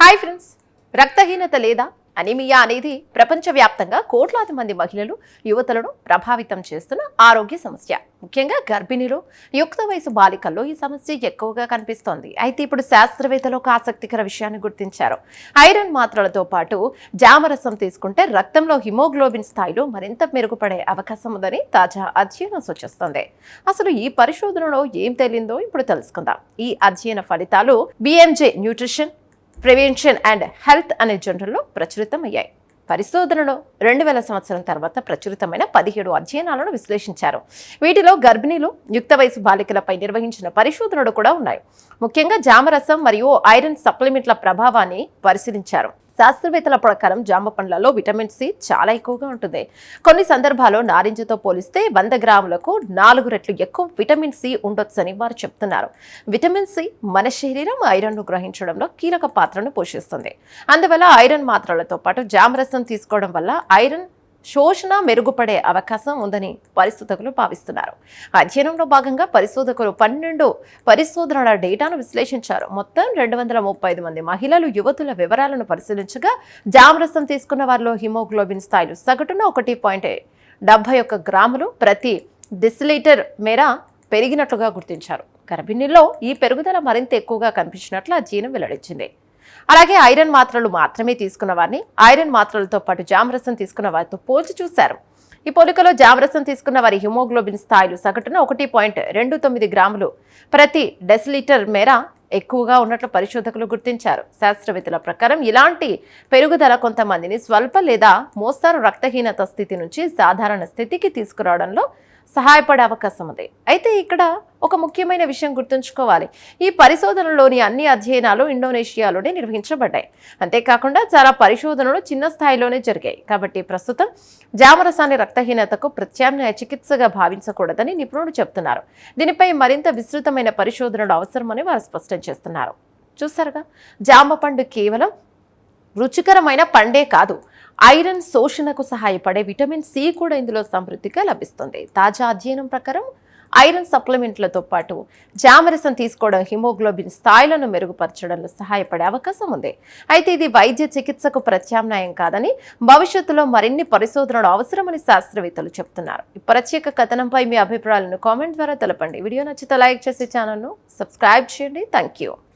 Hi friends, రక్తహీనత లేదా anaemia అనేది ప్రపంచవ్యాప్తంగా కోట్లాది మంది మహిళలు యువతులను ప్రభావితం చేస్తున్న ఆరోగ్య సమస్య. ముఖ్యంగా గర్భిణీలు, యుక్త వయసు బాలికల్లో ఈ సమస్య ఎక్కువగా కనిపిస్తోంది. అయితే ఇప్పుడు శాస్త్రవేత్తలు ఒక ఆసక్తికర విషయాన్ని గుర్తించారు. ఐరన్ మాత్రలతో పాటు జామరసం తీసుకుంటే రక్తంలో హిమోగ్లోబిన్ స్థాయిలు మరింత మెరుగుపడే అవకాశం ఉందని తాజా అధ్యయనం సూచిస్తోంది. అసలు ఈ పరిశోధనలో ఏం తేలిందో ఇప్పుడు తెలుసుకుందాం. ఈ అధ్యయన ఫలితాలు BMJ nutrition, prevention and health అనే జర్నల్లో ప్రచురితమయ్యాయి. పరిశోధనలో 2000 సంవత్సరం తర్వాత ప్రచురితమైన 17 అధ్యయనాలను విశ్లేషించారు. వీటిలో గర్భిణీలు, యుక్త వయసు బాలికలపై నిర్వహించిన పరిశోధనలు కూడా ఉన్నాయి. ముఖ్యంగా జామరసం మరియు ఐరన్ సప్లిమెంట్ల ప్రభావాన్ని పరిశీలించారు. శాస్త్రవేత్తల ప్రకారం జామ పండ్లలో విటమిన్ సి చాలా ఎక్కువగా ఉంటుంది. కొన్ని సందర్భాల్లో నారింజతో పోలిస్తే 100 గ్రాములకు 4 రెట్లు ఎక్కువ విటమిన్ సి ఉండొచ్చని వారు చెప్తున్నారు. విటమిన్ సి మన శరీరం ఐరన్ ను గ్రహించడంలో కీలక పాత్రను పోషిస్తుంది. అందువల్ల ఐరన్ మాత్రలతో పాటు జామరసం తీసుకోవడం వల్ల ఐరన్ శోషణ మెరుగుపడే అవకాశం ఉందని పరిశోధకులు భావిస్తున్నారు. అధ్యయనంలో భాగంగా పరిశోధకులు 12 పరిశోధనల డేటాను విశ్లేషించారు. మొత్తం 235 మంది మహిళలు, యువతుల వివరాలను పరిశీలించగా జామరసం తీసుకున్న వారిలో హిమోగ్లోబిన్ స్థాయిలు సగటున 1.71 గ్రాములు ప్రతి డెసిలీటర్ మేర పెరిగినట్లుగా గుర్తించారు. గర్భిణీల్లో ఈ పెరుగుదల మరింత ఎక్కువగా కనిపించినట్లు అధ్యయనం వెల్లడించింది. అలాగే ఐరన్ మాత్రలు మాత్రమే తీసుకున్న వారిని ఐరన్ మాత్రలతో పాటు జామరసం తీసుకున్న వారితో పోల్చి చూశారు. ఈ పోలికలో జామరసం తీసుకున్న వారి హిమోగ్లోబిన్ స్థాయిలు సగటున 1.29 గ్రాములు ప్రతి డెసిలీటర్ మేర ఎక్కువగా ఉన్నట్లు పరిశోధకులు గుర్తించారు. శాస్త్రవేత్తల ప్రకారం ఇలాంటి పెరుగుదల కొంతమందిని స్వల్ప లేదా మోస్తారు రక్తహీనత స్థితి నుంచి సాధారణ స్థితికి తీసుకురావడంలో సహాయపడే అవకాశం ఉంది. అయితే ఇక్కడ ఒక ముఖ్యమైన విషయం గుర్తుంచుకోవాలి. ఈ పరిశోధనలోని అన్ని అధ్యయనాలు ఇండోనేషియాలోనే నిర్వహించబడ్డాయి. అంతేకాకుండా చాలా పరిశోధనలు చిన్న స్థాయిలోనే జరిగాయి. కాబట్టి ప్రస్తుతం జామరసాన్ని రక్తహీనతకు ప్రత్యామ్నాయ చికిత్సగా భావించకూడదని నిపుణులు చెబుతున్నారు. దీనిపై మరింత విస్తృతమైన పరిశోధనలు అవసరమని వారు స్పష్టం చేస్తున్నారు. చూసారుగా, జామ పండు కేవలం రుచికరమైన పండే కాదు, ఐరన్ శోషణకు సహాయపడే విటమిన్ సి కూడా ఇందులో సమృద్ధిగా లభిస్తుంది. తాజా అధ్యయనం ప్రకారం ఐరన్ సప్లిమెంట్లతో పాటు జామరసం తీసుకోవడం హిమోగ్లోబిన్ స్థాయిలను మెరుగుపరచడంలో సహాయపడే అవకాశం ఉంది. అయితే ఇది వైద్య చికిత్సకు ప్రత్యామ్నాయం కాదని, భవిష్యత్తులో మరిన్ని పరిశోధనలు అవసరమని శాస్త్రవేత్తలు చెబుతున్నారు. ఈ ప్రత్యేక కథనంపై మీ అభిప్రాయాలను కామెంట్ ద్వారా తెలపండి. వీడియో నచ్చితే లైక్ చేసి ఛానల్ను సబ్స్క్రైబ్ చేయండి. Thank you.